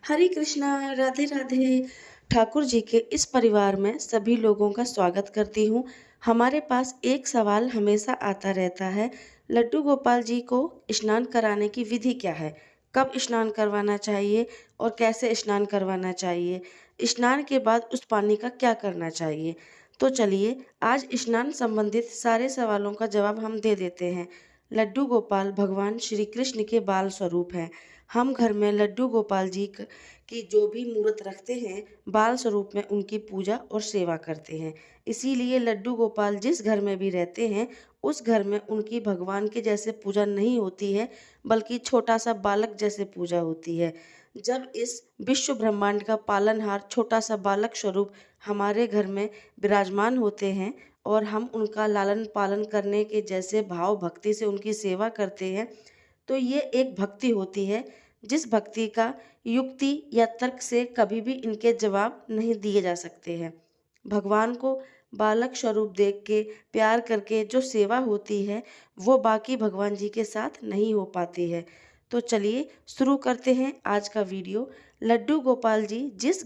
हरे कृष्णा, राधे राधे। ठाकुर जी के इस परिवार में सभी लोगों का स्वागत करती हूँ। हमारे पास एक सवाल हमेशा आता रहता है, लड्डू गोपाल जी को स्नान कराने की विधि क्या है? कब स्नान करवाना चाहिए और कैसे स्नान करवाना चाहिए? स्नान के बाद उस पानी का क्या करना चाहिए? तो चलिए, आज स्नान संबंधित सारे सवालों का जवाब हम दे देते हैं। लड्डू गोपाल भगवान श्री कृष्ण के बाल स्वरूप हैं। हम घर में लड्डू गोपाल जी की जो भी मूर्त रखते हैं, बाल स्वरूप में उनकी पूजा और सेवा करते हैं। इसीलिए लड्डू गोपाल जिस घर में भी रहते हैं, उस घर में उनकी भगवान के जैसे पूजा नहीं होती है, बल्कि छोटा सा बालक जैसे पूजा होती है। जब इस विश्व ब्रह्मांड का पालनहार छोटा सा बालक स्वरूप हमारे घर में विराजमान होते हैं और हम उनका लालन पालन करने के जैसे भाव भक्ति से उनकी सेवा करते हैं, तो ये एक भक्ति होती है, जिस भक्ति का युक्ति या तर्क से कभी भी इनके जवाब नहीं दिए जा सकते हैं। भगवान को बालक स्वरूप देख के प्यार करके जो सेवा होती है, वो बाकी भगवान जी के साथ नहीं हो पाती है। तो चलिए शुरू करते हैं आज का वीडियो। लड्डू गोपाल जी जिस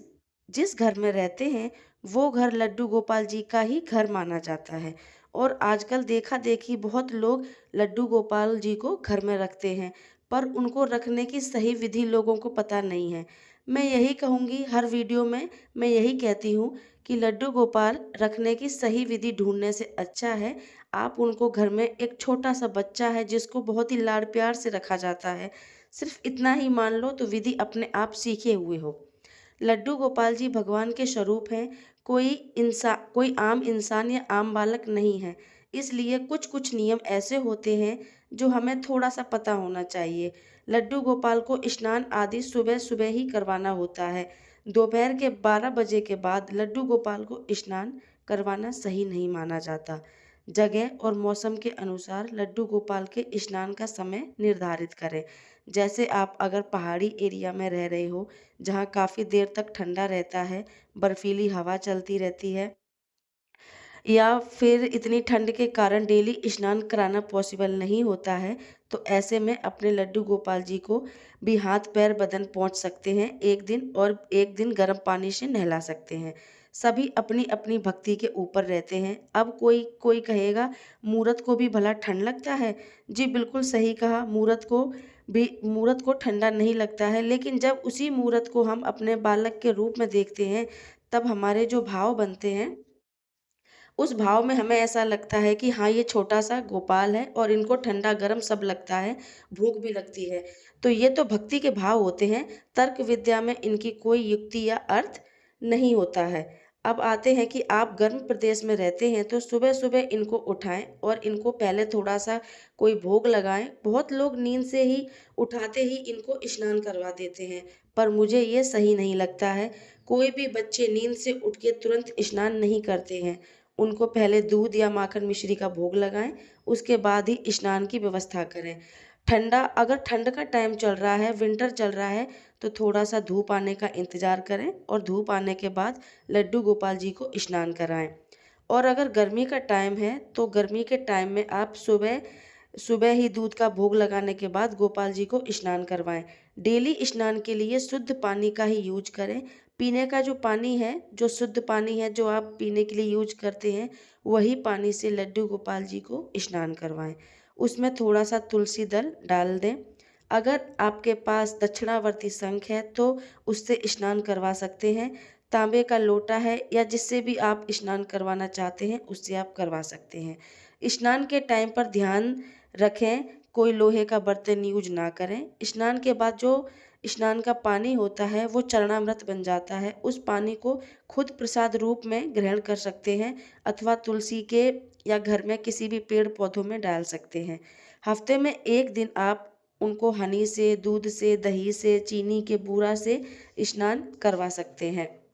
जिस घर में रहते हैं, वो घर लड्डू गोपाल जी का ही घर माना जाता है। और आजकल देखा देखी बहुत लोग लड्डू गोपाल जी को घर में रखते हैं, पर उनको रखने की सही विधि लोगों को पता नहीं है। मैं यही कहूँगी, हर वीडियो में मैं यही कहती हूँ कि लड्डू गोपाल रखने की सही विधि ढूंढने से अच्छा है आप उनको घर में एक छोटा सा बच्चा है जिसको बहुत ही लाड़ प्यार से रखा जाता है, सिर्फ इतना ही मान लो तो विधि अपने आप सीखे हुए हो। लड्डू गोपाल जी भगवान के स्वरूप हैं। कोई आम इंसान या आम बालक नहीं है। इसलिए कुछ कुछ नियम ऐसे होते हैं जो हमें थोड़ा सा पता होना चाहिए। लड्डू गोपाल को स्नान आदि सुबह सुबह ही करवाना होता है। दोपहर के 12 बजे के बाद लड्डू गोपाल को स्नान करवाना सही नहीं माना जाता। जगह और मौसम के अनुसार लड्डू गोपाल के स्नान का समय निर्धारित करें। जैसे आप अगर पहाड़ी एरिया में रह रहे हो, जहाँ काफ़ी देर तक ठंडा रहता है, बर्फीली हवा चलती रहती है, या फिर इतनी ठंड के कारण डेली स्नान कराना पॉसिबल नहीं होता है, तो ऐसे में अपने लड्डू गोपाल जी को भी हाथ पैर बदन पोंछ सकते हैं एक दिन, और एक दिन गर्म पानी से नहला सकते हैं। सभी अपनी अपनी भक्ति के ऊपर रहते हैं। अब कोई कोई कहेगा, मूरत को भी भला ठंड लगता है? जी बिल्कुल सही कहा, मूरत को ठंडा नहीं लगता है, लेकिन जब उसी मूरत को हम अपने बालक के रूप में देखते हैं, तब हमारे जो भाव बनते हैं, उस भाव में हमें ऐसा लगता है कि हाँ, ये छोटा-सा गोपाल है और इनको ठंडा-गरम सब लगता है, भूख भी लगती है। तो ये तो भक्ति के भाव होते हैं, तर्क विद्या में इनकी कोई युक्ति या अर्थ नहीं होता है। अब आते हैं कि आप गर्म प्रदेश में रहते हैं, तो सुबह-सुबह इनको उठाएँ और इनको पहले थोड़ा-सा कोई भोग लगाएँ। बहुत लोग नींद से ही उठाते ही इनको स्नान करवा देते हैं, पर मुझे ये सही नहीं लगता है। कोई भी बच्चे नींद से उठ के तुरंत स्नान नहीं करते हैं। उनको पहले दूध या माखन मिश्री का भोग लगाएँ, उसके बाद ही स्नान की व्यवस्था करें। अगर ठंड का टाइम चल रहा है, विंटर चल रहा है, तो थोड़ा-सा धूप आने का इंतज़ार करें और धूप आने के बाद लड्डू गोपाल जी को स्नान कराएँ। और अगर गर्मी का टाइम है, तो गर्मी के टाइम में आप सुबह सुबह ही दूध का भोग लगाने के बाद गोपाल जी को स्नान करवाएँ। डेली स्नान के लिए शुद्ध पानी का ही यूज़ करें। पीने का जो पानी है, जो शुद्ध पानी है, जो आप पीने के लिए यूज़ करते हैं, वही पानी से लड्डू गोपाल जी को स्नान करवाएँ। उसमें थोड़ा-सा तुलसी दल डाल दें। अगर आपके पास दक्षिणावर्ती शंख है, तो उससे स्नान करवा सकते हैं। तांबे का लोटा है या जिससे भी आप स्नान करवाना चाहते हैं, उससे आप करवा सकते हैं। स्नान के टाइम पर ध्यान रखें, कोई लोहे का बर्तन यूज़ ना करें। स्नान के बाद जो स्नान का पानी होता है, वो चरणामृत बन जाता है। उस पानी को खुद प्रसाद रूप में ग्रहण कर सकते हैं, अथवा तुलसी के या घर में किसी भी पेड़ पौधों में डाल सकते हैं। हफ्ते में 1 दिन आप उनको हनी से, दूध से, दही से, चीनी के बूरा से स्नान करवा सकते हैं।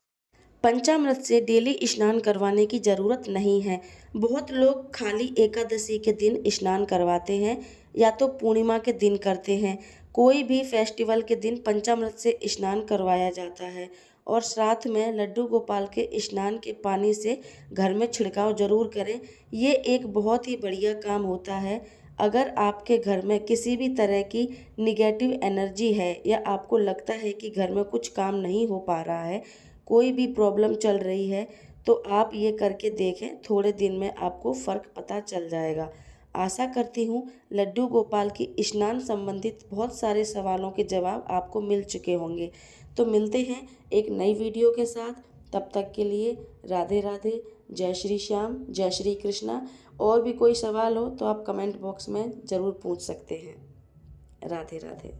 पंचामृत से डेली स्नान करवाने की ज़रूरत नहीं है। बहुत लोग खाली एकादशी के दिन स्नान करवाते हैं, या तो पूर्णिमा के दिन करते हैं। कोई भी फेस्टिवल के दिन पंचामृत से स्नान करवाया जाता है। और साथ में लड्डू गोपाल के स्नान के पानी से घर में छिड़काव ज़रूर करें। ये एक बहुत ही बढ़िया काम होता है। अगर आपके घर में किसी भी तरह की निगेटिव एनर्जी है या आपको लगता है कि घर में कुछ काम नहीं हो पा रहा है, कोई भी प्रॉब्लम चल रही है, तो आप ये करके देखें, थोड़े दिन में आपको फ़र्क पता चल जाएगा। आशा करती हूँ लड्डू गोपाल की स्नान संबंधित बहुत सारे सवालों के जवाब आपको मिल चुके होंगे। तो मिलते हैं एक नई वीडियो के साथ, तब तक के लिए राधे राधे, जय श्री श्याम, जय श्री कृष्णा। और भी कोई सवाल हो तो आप कमेंट बॉक्स में ज़रूर पूछ सकते हैं। राधे राधे।